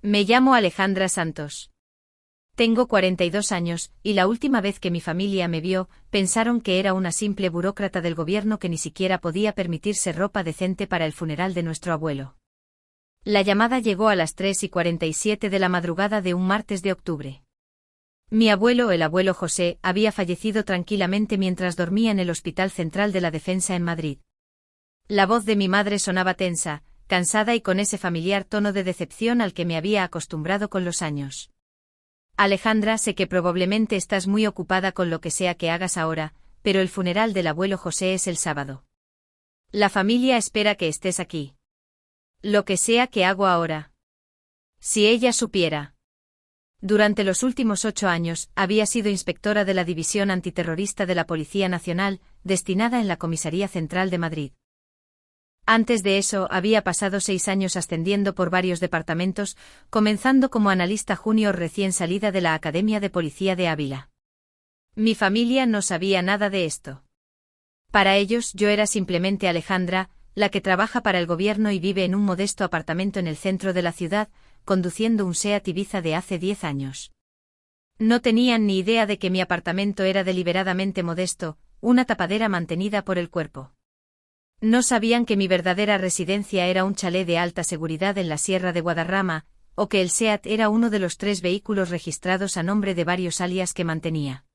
Me llamo Alejandra Santos. Tengo 42 años, y la última vez que mi familia me vio, pensaron que era una simple burócrata del gobierno que ni siquiera podía permitirse ropa decente para el funeral de nuestro abuelo. La llamada llegó a las 3:47 de la madrugada de un martes de octubre. Mi abuelo, el abuelo José, había fallecido tranquilamente mientras dormía en el Hospital Central de la Defensa en Madrid. La voz de mi madre sonaba tensa, cansada y con ese familiar tono de decepción al que me había acostumbrado con los años. Alejandra, sé que probablemente estás muy ocupada con lo que sea que hagas ahora, pero el funeral del abuelo José es el sábado. La familia espera que estés aquí. Lo que sea que hago ahora. Si ella supiera. Durante los últimos 8 años, había sido inspectora de la División Antiterrorista de la Policía Nacional, destinada en la Comisaría Central de Madrid. Antes de eso, había pasado 6 años ascendiendo por varios departamentos, comenzando como analista junior recién salida de la Academia de Policía de Ávila. Mi familia no sabía nada de esto. Para ellos, yo era simplemente Alejandra, la que trabaja para el gobierno y vive en un modesto apartamento en el centro de la ciudad, conduciendo un Seat Ibiza de hace 10 años. No tenían ni idea de que mi apartamento era deliberadamente modesto, una tapadera mantenida por el cuerpo. No sabían que mi verdadera residencia era un chalet de alta seguridad en la Sierra de Guadarrama, o que el Seat era uno de los 3 vehículos registrados a nombre de varios alias que mantenía.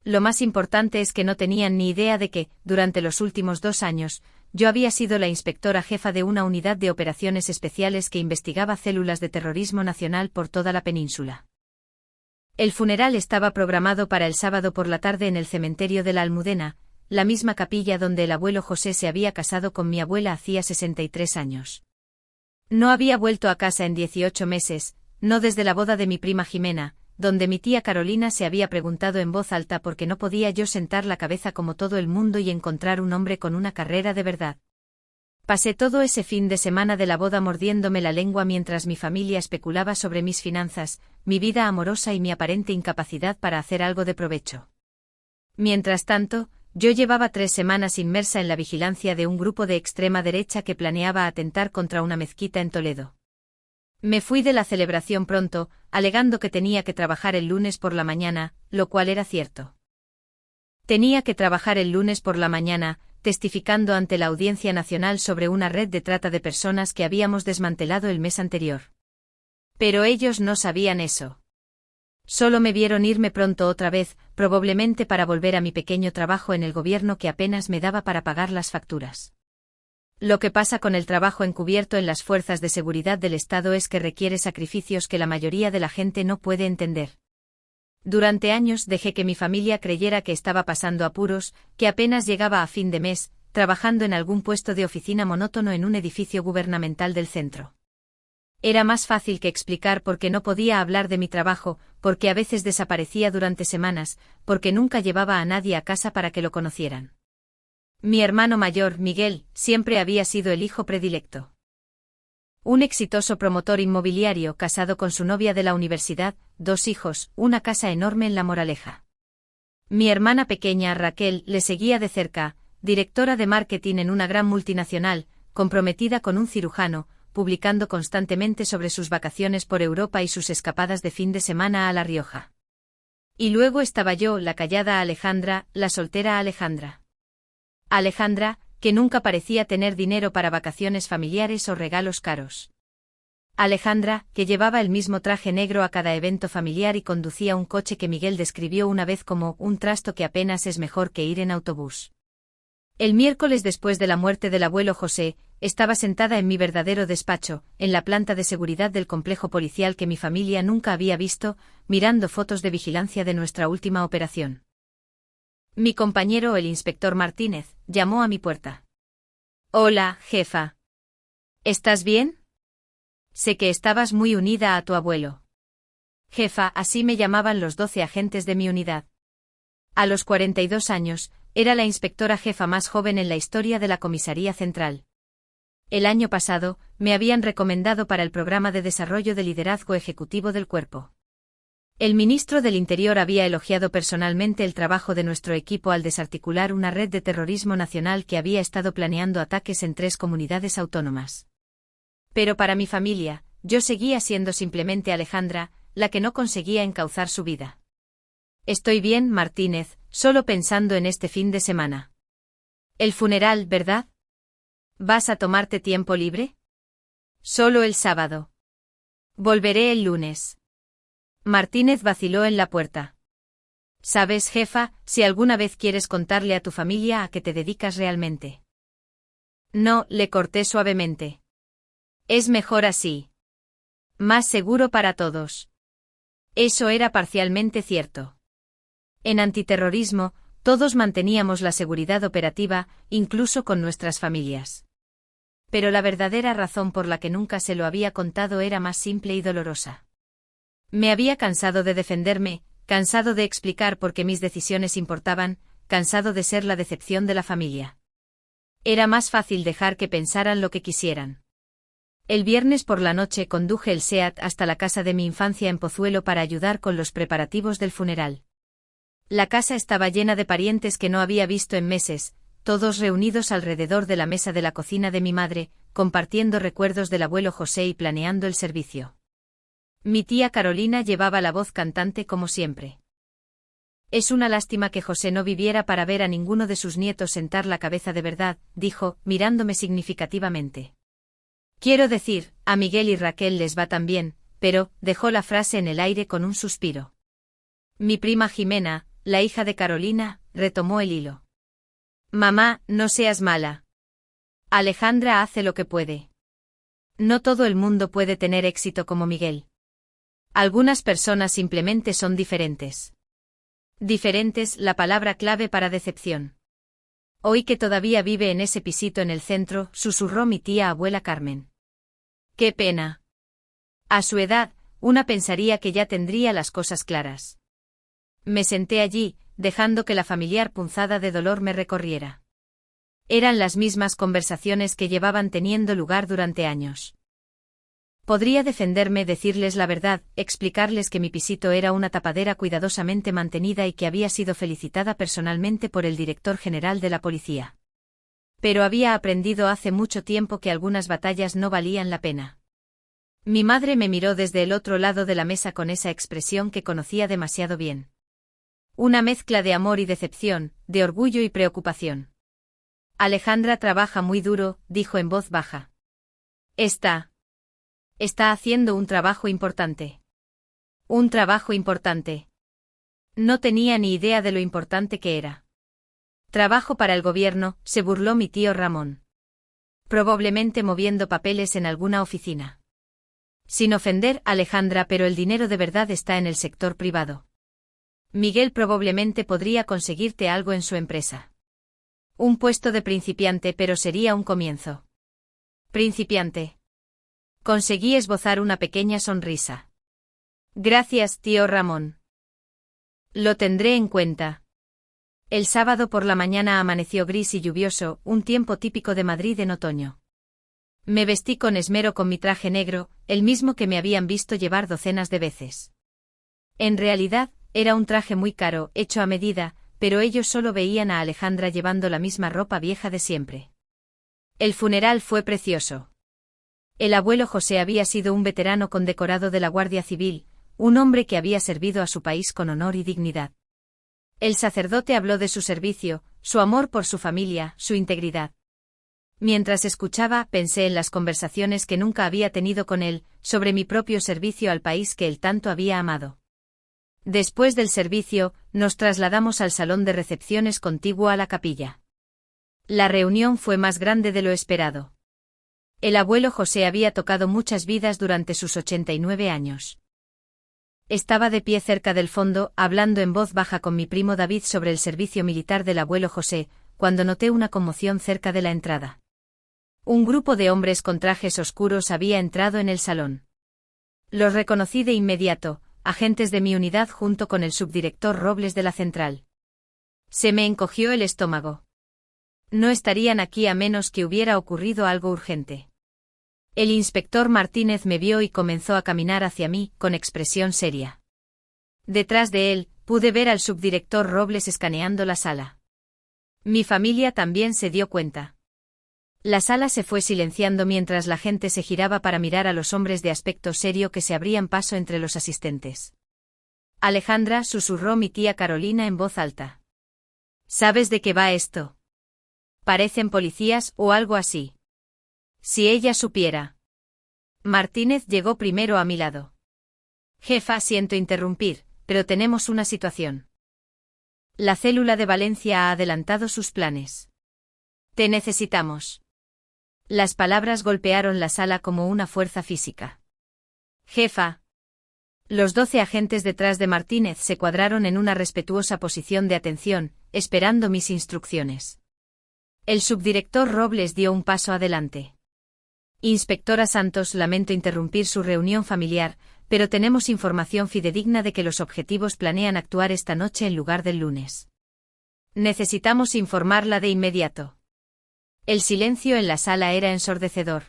Lo más importante es que no tenían ni idea de que, durante los últimos 2 años, yo había sido la inspectora jefa de una unidad de operaciones especiales que investigaba células de terrorismo nacional por toda la península. El funeral estaba programado para el sábado por la tarde en el cementerio de la Almudena, la misma capilla donde el abuelo José se había casado con mi abuela hacía 63 años. No había vuelto a casa en 18 meses, no desde la boda de mi prima Jimena, donde mi tía Carolina se había preguntado en voz alta por qué no podía yo sentar la cabeza como todo el mundo y encontrar un hombre con una carrera de verdad. Pasé todo ese fin de semana de la boda mordiéndome la lengua mientras mi familia especulaba sobre mis finanzas, mi vida amorosa y mi aparente incapacidad para hacer algo de provecho. Mientras tanto, yo llevaba 3 semanas inmersa en la vigilancia de un grupo de extrema derecha que planeaba atentar contra una mezquita en Toledo. Me fui de la celebración pronto, alegando que tenía que trabajar el lunes por la mañana, lo cual era cierto. Tenía que trabajar el lunes por la mañana, testificando ante la Audiencia Nacional sobre una red de trata de personas que habíamos desmantelado el mes anterior. Pero ellos no sabían eso. Solo me vieron irme pronto otra vez, probablemente para volver a mi pequeño trabajo en el gobierno que apenas me daba para pagar las facturas. Lo que pasa con el trabajo encubierto en las fuerzas de seguridad del Estado es que requiere sacrificios que la mayoría de la gente no puede entender. Durante años dejé que mi familia creyera que estaba pasando apuros, que apenas llegaba a fin de mes, trabajando en algún puesto de oficina monótono en un edificio gubernamental del centro. Era más fácil que explicar por qué no podía hablar de mi trabajo, porque a veces desaparecía durante semanas, porque nunca llevaba a nadie a casa para que lo conocieran. Mi hermano mayor, Miguel, siempre había sido el hijo predilecto. Un exitoso promotor inmobiliario casado con su novia de la universidad, 2 hijos, una casa enorme en La Moraleja. Mi hermana pequeña, Raquel, le seguía de cerca, directora de marketing en una gran multinacional, comprometida con un cirujano, publicando constantemente sobre sus vacaciones por Europa y sus escapadas de fin de semana a La Rioja. Y luego estaba yo, la callada Alejandra, la soltera Alejandra. Alejandra, que nunca parecía tener dinero para vacaciones familiares o regalos caros. Alejandra, que llevaba el mismo traje negro a cada evento familiar y conducía un coche que Miguel describió una vez como un trasto que apenas es mejor que ir en autobús. El miércoles después de la muerte del abuelo José, estaba sentada en mi verdadero despacho, en la planta de seguridad del complejo policial que mi familia nunca había visto, mirando fotos de vigilancia de nuestra última operación. Mi compañero, el inspector Martínez, llamó a mi puerta. «Hola, jefa. ¿Estás bien? Sé que estabas muy unida a tu abuelo». Jefa, así me llamaban los 12 agentes de mi unidad. A los 42 años, era la inspectora jefa más joven en la historia de la Comisaría Central. El año pasado, me habían recomendado para el programa de desarrollo de liderazgo ejecutivo del cuerpo. El ministro del Interior había elogiado personalmente el trabajo de nuestro equipo al desarticular una red de terrorismo nacional que había estado planeando ataques en 3 comunidades autónomas. Pero para mi familia, yo seguía siendo simplemente Alejandra, la que no conseguía encauzar su vida. Estoy bien, Martínez, solo pensando en este fin de semana. El funeral, ¿verdad? ¿Vas a tomarte tiempo libre? Solo el sábado. Volveré el lunes. Martínez vaciló en la puerta. ¿Sabes, jefa, si alguna vez quieres contarle a tu familia a qué te dedicas realmente? No, le corté suavemente. Es mejor así. Más seguro para todos. Eso era parcialmente cierto. En antiterrorismo, todos manteníamos la seguridad operativa, incluso con nuestras familias. Pero la verdadera razón por la que nunca se lo había contado era más simple y dolorosa. Me había cansado de defenderme, cansado de explicar por qué mis decisiones importaban, cansado de ser la decepción de la familia. Era más fácil dejar que pensaran lo que quisieran. El viernes por la noche conduje el SEAT hasta la casa de mi infancia en Pozuelo para ayudar con los preparativos del funeral. La casa estaba llena de parientes que no había visto en meses, todos reunidos alrededor de la mesa de la cocina de mi madre, compartiendo recuerdos del abuelo José y planeando el servicio. Mi tía Carolina llevaba la voz cantante como siempre. Es una lástima que José no viviera para ver a ninguno de sus nietos sentar la cabeza de verdad, dijo, mirándome significativamente. Quiero decir, a Miguel y Raquel les va tan bien, pero, dejó la frase en el aire con un suspiro. Mi prima Jimena, la hija de Carolina, retomó el hilo. Mamá, no seas mala. Alejandra hace lo que puede. No todo el mundo puede tener éxito como Miguel. Algunas personas simplemente son diferentes. Diferentes, la palabra clave para decepción. Hoy que todavía vive en ese pisito en el centro, susurró mi tía abuela Carmen. ¡Qué pena! A su edad, una pensaría que ya tendría las cosas claras. Me senté allí, dejando que la familiar punzada de dolor me recorriera. Eran las mismas conversaciones que llevaban teniendo lugar durante años. Podría defenderme, decirles la verdad, explicarles que mi pisito era una tapadera cuidadosamente mantenida y que había sido felicitada personalmente por el director general de la policía. Pero había aprendido hace mucho tiempo que algunas batallas no valían la pena. Mi madre me miró desde el otro lado de la mesa con esa expresión que conocía demasiado bien. Una mezcla de amor y decepción, de orgullo y preocupación. Alejandra trabaja muy duro, dijo en voz baja. Está haciendo un trabajo importante. Un trabajo importante. No tenía ni idea de lo importante que era. Trabajo para el gobierno, se burló mi tío Ramón. Probablemente moviendo papeles en alguna oficina. Sin ofender, Alejandra, pero el dinero de verdad está en el sector privado. Miguel probablemente podría conseguirte algo en su empresa. Un puesto de principiante, pero sería un comienzo. Principiante. Conseguí esbozar una pequeña sonrisa. Gracias, tío Ramón. Lo tendré en cuenta. El sábado por la mañana amaneció gris y lluvioso, un tiempo típico de Madrid en otoño. Me vestí con esmero con mi traje negro, el mismo que me habían visto llevar docenas de veces. En realidad, era un traje muy caro, hecho a medida, pero ellos solo veían a Alejandra llevando la misma ropa vieja de siempre. El funeral fue precioso. El abuelo José había sido un veterano condecorado de la Guardia Civil, un hombre que había servido a su país con honor y dignidad. El sacerdote habló de su servicio, su amor por su familia, su integridad. Mientras escuchaba, pensé en las conversaciones que nunca había tenido con él, sobre mi propio servicio al país que él tanto había amado. Después del servicio, nos trasladamos al salón de recepciones contiguo a la capilla. La reunión fue más grande de lo esperado. El abuelo José había tocado muchas vidas durante sus 89 años. Estaba de pie cerca del fondo, hablando en voz baja con mi primo David sobre el servicio militar del abuelo José, cuando noté una conmoción cerca de la entrada. Un grupo de hombres con trajes oscuros había entrado en el salón. Los reconocí de inmediato, agentes de mi unidad junto con el subdirector Robles de la central. Se me encogió el estómago. No estarían aquí a menos que hubiera ocurrido algo urgente. El inspector Martínez me vio y comenzó a caminar hacia mí, con expresión seria. Detrás de él, pude ver al subdirector Robles escaneando la sala. Mi familia también se dio cuenta. La sala se fue silenciando mientras la gente se giraba para mirar a los hombres de aspecto serio que se abrían paso entre los asistentes. Alejandra, susurró mi tía Carolina en voz alta. ¿Sabes de qué va esto? Parecen policías o algo así. Si ella supiera. Martínez llegó primero a mi lado. Jefa, siento interrumpir, pero tenemos una situación. La célula de Valencia ha adelantado sus planes. Te necesitamos. Las palabras golpearon la sala como una fuerza física. Jefa. Los 12 agentes detrás de Martínez se cuadraron en una respetuosa posición de atención, esperando mis instrucciones. El subdirector Robles dio un paso adelante. Inspectora Santos, lamento interrumpir su reunión familiar, pero tenemos información fidedigna de que los objetivos planean actuar esta noche en lugar del lunes. Necesitamos informarla de inmediato. El silencio en la sala era ensordecedor.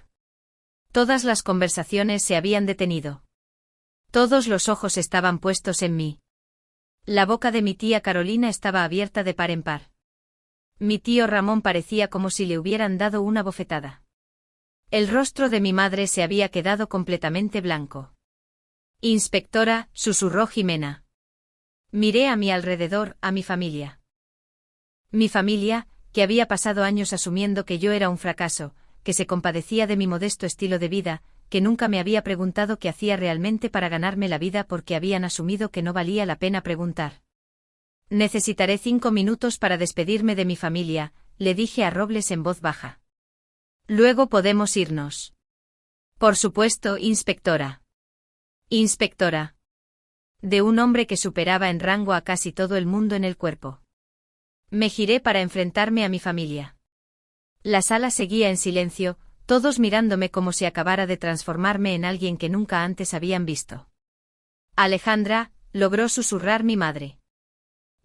Todas las conversaciones se habían detenido. Todos los ojos estaban puestos en mí. La boca de mi tía Carolina estaba abierta de par en par. Mi tío Ramón parecía como si le hubieran dado una bofetada. El rostro de mi madre se había quedado completamente blanco. Inspectora, susurró Jimena. Miré a mi alrededor, a mi familia. Mi familia, que había pasado años asumiendo que yo era un fracaso, que se compadecía de mi modesto estilo de vida, que nunca me había preguntado qué hacía realmente para ganarme la vida porque habían asumido que no valía la pena preguntar. Necesitaré 5 minutos para despedirme de mi familia, le dije a Robles en voz baja. Luego podemos irnos. Por supuesto, inspectora. Inspectora. De un hombre que superaba en rango a casi todo el mundo en el cuerpo. Me giré para enfrentarme a mi familia. La sala seguía en silencio, todos mirándome como si acabara de transformarme en alguien que nunca antes habían visto. Alejandra, logró susurrar mi madre.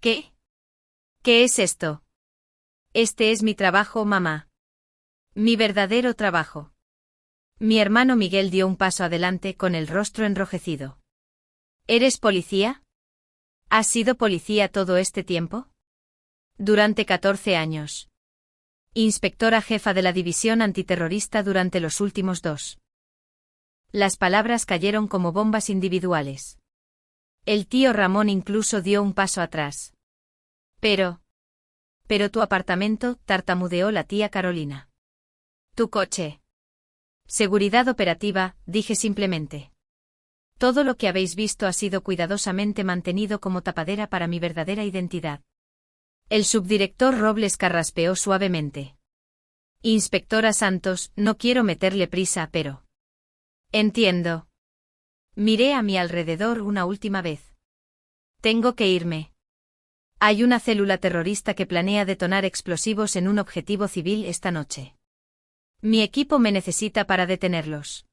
¿Qué? ¿Qué es esto? Este es mi trabajo, mamá. Mi verdadero trabajo. Mi hermano Miguel dio un paso adelante con el rostro enrojecido. ¿Eres policía? ¿Has sido policía todo este tiempo? Durante 14 años. Inspectora jefa de la división antiterrorista durante los últimos 2. Las palabras cayeron como bombas individuales. El tío Ramón incluso dio un paso atrás. Pero tu apartamento, tartamudeó la tía Carolina. Tu coche. Seguridad operativa, dije simplemente. Todo lo que habéis visto ha sido cuidadosamente mantenido como tapadera para mi verdadera identidad. El subdirector Robles carraspeó suavemente. Inspectora Santos, no quiero meterle prisa, pero... Entiendo. Miré a mi alrededor una última vez. Tengo que irme. Hay una célula terrorista que planea detonar explosivos en un objetivo civil esta noche. Mi equipo me necesita para detenerlos.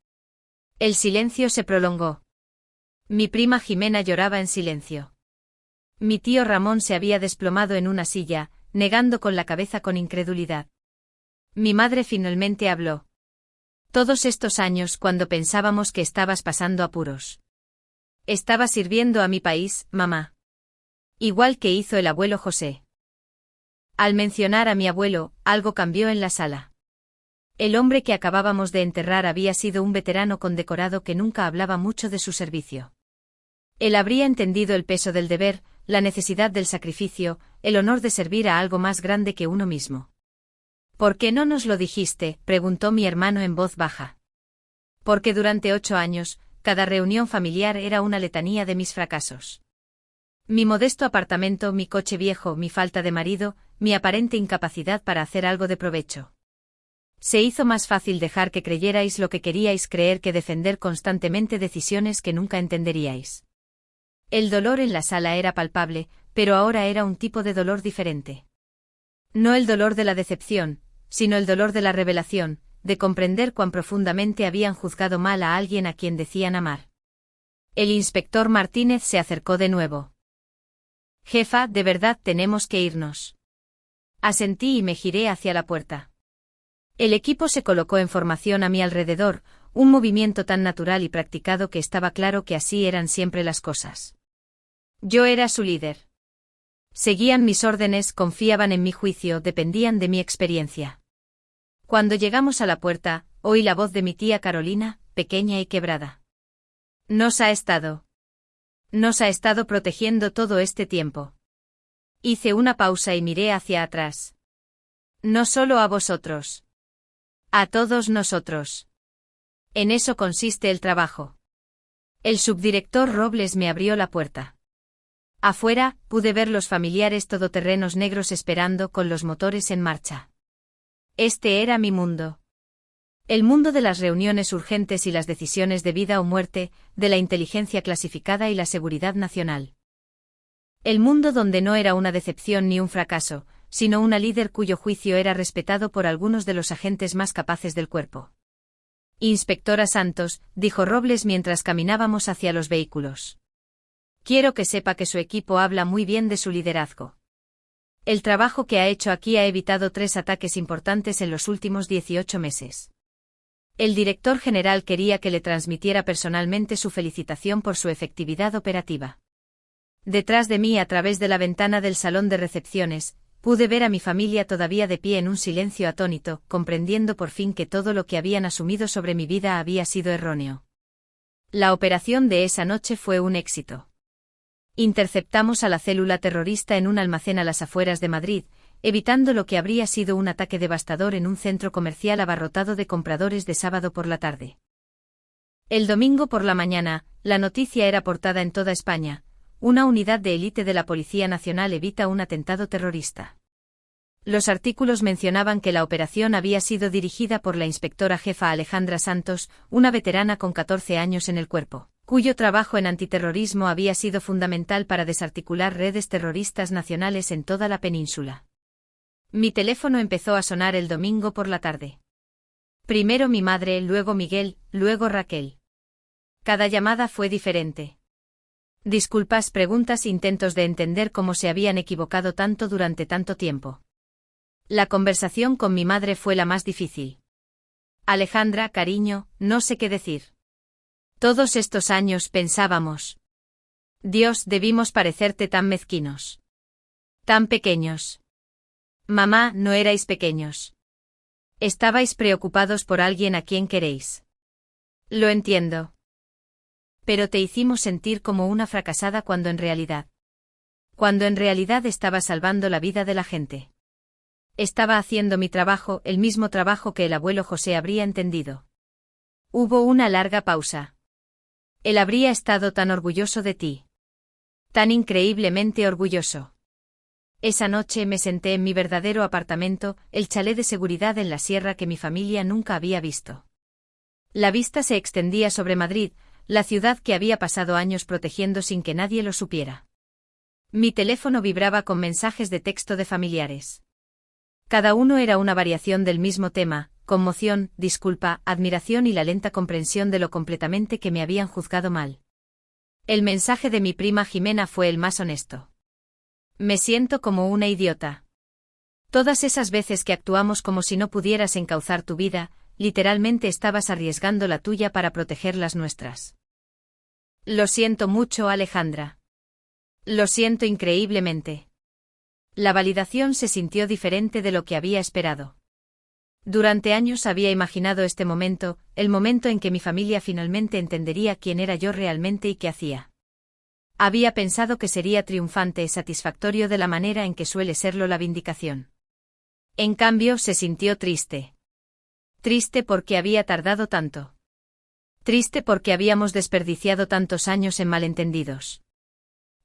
El silencio se prolongó. Mi prima Jimena lloraba en silencio. Mi tío Ramón se había desplomado en una silla, negando con la cabeza con incredulidad. Mi madre finalmente habló. Todos estos años cuando pensábamos que estabas pasando apuros. Estaba sirviendo a mi país, mamá. Igual que hizo el abuelo José. Al mencionar a mi abuelo, algo cambió en la sala. El hombre que acabábamos de enterrar había sido un veterano condecorado que nunca hablaba mucho de su servicio. Él habría entendido el peso del deber, la necesidad del sacrificio, el honor de servir a algo más grande que uno mismo. ¿Por qué no nos lo dijiste?, preguntó mi hermano en voz baja. Porque durante 8 años, cada reunión familiar era una letanía de mis fracasos. Mi modesto apartamento, mi coche viejo, mi falta de marido, mi aparente incapacidad para hacer algo de provecho. Se hizo más fácil dejar que creyerais lo que queríais creer que defender constantemente decisiones que nunca entenderíais. El dolor en la sala era palpable, pero ahora era un tipo de dolor diferente. No el dolor de la decepción, sino el dolor de la revelación, de comprender cuán profundamente habían juzgado mal a alguien a quien decían amar. El inspector Martínez se acercó de nuevo. Jefa, de verdad tenemos que irnos. Asentí y me giré hacia la puerta. El equipo se colocó en formación a mi alrededor, un movimiento tan natural y practicado que estaba claro que así eran siempre las cosas. Yo era su líder. Seguían mis órdenes, confiaban en mi juicio, dependían de mi experiencia. Cuando llegamos a la puerta, oí la voz de mi tía Carolina, pequeña y quebrada. Nos ha estado protegiendo todo este tiempo. Hice una pausa y miré hacia atrás. No solo a vosotros. A todos nosotros. En eso consiste el trabajo. El subdirector Robles me abrió la puerta. Afuera, pude ver los familiares todoterrenos negros esperando con los motores en marcha. Este era mi mundo. El mundo de las reuniones urgentes y las decisiones de vida o muerte, de la inteligencia clasificada y la seguridad nacional. El mundo donde no era una decepción ni un fracaso, sino una líder cuyo juicio era respetado por algunos de los agentes más capaces del cuerpo. Inspectora Santos, dijo Robles mientras caminábamos hacia los vehículos. Quiero que sepa que su equipo habla muy bien de su liderazgo. El trabajo que ha hecho aquí ha evitado 3 ataques importantes en los últimos 18 meses. El director general quería que le transmitiera personalmente su felicitación por su efectividad operativa. Detrás de mí, a través de la ventana del salón de recepciones, pude ver a mi familia todavía de pie en un silencio atónito, comprendiendo por fin que todo lo que habían asumido sobre mi vida había sido erróneo. La operación de esa noche fue un éxito. Interceptamos a la célula terrorista en un almacén a las afueras de Madrid, evitando lo que habría sido un ataque devastador en un centro comercial abarrotado de compradores de sábado por la tarde. El domingo por la mañana, la noticia era portada en toda España: una unidad de élite de la Policía Nacional evita un atentado terrorista. Los artículos mencionaban que la operación había sido dirigida por la inspectora jefa Alejandra Santos, una veterana con 14 años en el cuerpo, cuyo trabajo en antiterrorismo había sido fundamental para desarticular redes terroristas nacionales en toda la península. Mi teléfono empezó a sonar el domingo por la tarde. Primero mi madre, luego Miguel, luego Raquel. Cada llamada fue diferente. Disculpas, preguntas, intentos de entender cómo se habían equivocado tanto durante tanto tiempo. La conversación con mi madre fue la más difícil. Alejandra, cariño, no sé qué decir. Todos estos años pensábamos. Dios, debimos parecerte tan mezquinos. Tan pequeños. Mamá, no erais pequeños. Estabais preocupados por alguien a quien queréis. Lo entiendo. Pero te hicimos sentir como una fracasada cuando en realidad estaba salvando la vida de la gente. Estaba haciendo mi trabajo, el mismo trabajo que el abuelo José habría entendido. Hubo una larga pausa. Él habría estado tan orgulloso de ti. Tan increíblemente orgulloso. Esa noche me senté en mi verdadero apartamento, el chalet de seguridad en la sierra que mi familia nunca había visto. La vista se extendía sobre Madrid, la ciudad que había pasado años protegiendo sin que nadie lo supiera. Mi teléfono vibraba con mensajes de texto de familiares. Cada uno era una variación del mismo tema: conmoción, disculpa, admiración y la lenta comprensión de lo completamente que me habían juzgado mal. El mensaje de mi prima Jimena fue el más honesto. Me siento como una idiota. Todas esas veces que actuamos como si no pudieras encauzar tu vida, literalmente estabas arriesgando la tuya para proteger las nuestras. Lo siento mucho, Alejandra. Lo siento increíblemente. La validación se sintió diferente de lo que había esperado. Durante años había imaginado este momento, el momento en que mi familia finalmente entendería quién era yo realmente y qué hacía. Había pensado que sería triunfante y satisfactorio de la manera en que suele serlo la vindicación. En cambio, se sintió triste. Triste porque había tardado tanto. Triste porque habíamos desperdiciado tantos años en malentendidos.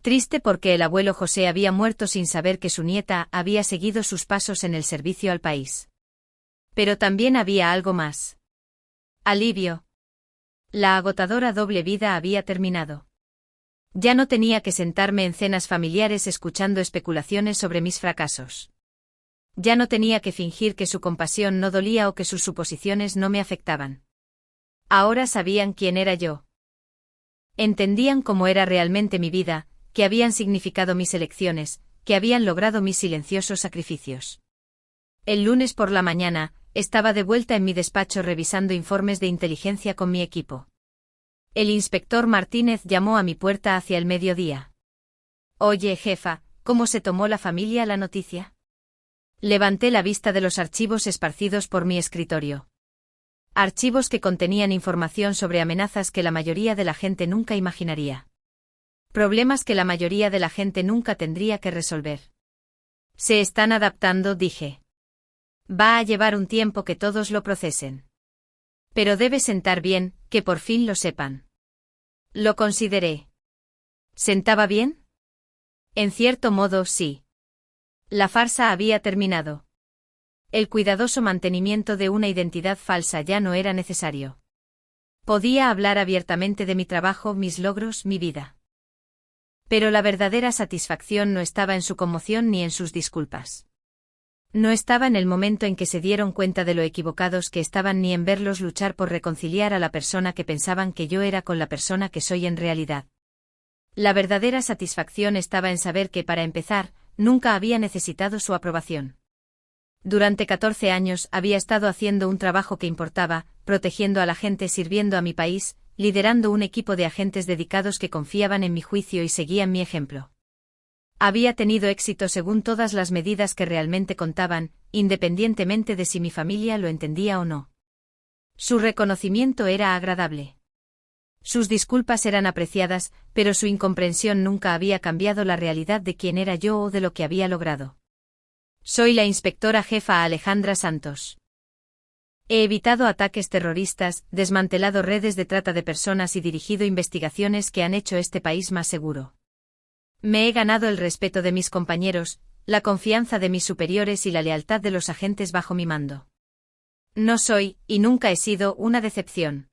Triste porque el abuelo José había muerto sin saber que su nieta había seguido sus pasos en el servicio al país. Pero también había algo más. Alivio. La agotadora doble vida había terminado. Ya no tenía que sentarme en cenas familiares escuchando especulaciones sobre mis fracasos. Ya no tenía que fingir que su compasión no dolía o que sus suposiciones no me afectaban. Ahora sabían quién era yo. Entendían cómo era realmente mi vida, que habían significado mis elecciones, que habían logrado mis silenciosos sacrificios. El lunes por la mañana, estaba de vuelta en mi despacho revisando informes de inteligencia con mi equipo. El inspector Martínez llamó a mi puerta hacia el mediodía. Oye, jefa, ¿cómo se tomó la familia la noticia? Levanté la vista de los archivos esparcidos por mi escritorio. Archivos que contenían información sobre amenazas que la mayoría de la gente nunca imaginaría. Problemas que la mayoría de la gente nunca tendría que resolver. Se están adaptando, dije. Va a llevar un tiempo que todos lo procesen. Pero debe sentar bien, que por fin lo sepan. Lo consideré. ¿Sentaba bien? En cierto modo, sí. La farsa había terminado. El cuidadoso mantenimiento de una identidad falsa ya no era necesario. Podía hablar abiertamente de mi trabajo, mis logros, mi vida. Pero la verdadera satisfacción no estaba en su conmoción ni en sus disculpas. No estaba en el momento en que se dieron cuenta de lo equivocados que estaban ni en verlos luchar por reconciliar a la persona que pensaban que yo era con la persona que soy en realidad. La verdadera satisfacción estaba en saber que, para empezar, nunca había necesitado su aprobación. Durante 14 años había estado haciendo un trabajo que importaba, protegiendo a la gente, sirviendo a mi país, liderando un equipo de agentes dedicados que confiaban en mi juicio y seguían mi ejemplo. Había tenido éxito según todas las medidas que realmente contaban, independientemente de si mi familia lo entendía o no. Su reconocimiento era agradable. Sus disculpas eran apreciadas, pero su incomprensión nunca había cambiado la realidad de quién era yo o de lo que había logrado. Soy la inspectora jefa Alejandra Santos. He evitado ataques terroristas, desmantelado redes de trata de personas y dirigido investigaciones que han hecho este país más seguro. Me he ganado el respeto de mis compañeros, la confianza de mis superiores y la lealtad de los agentes bajo mi mando. No soy, y nunca he sido, una decepción.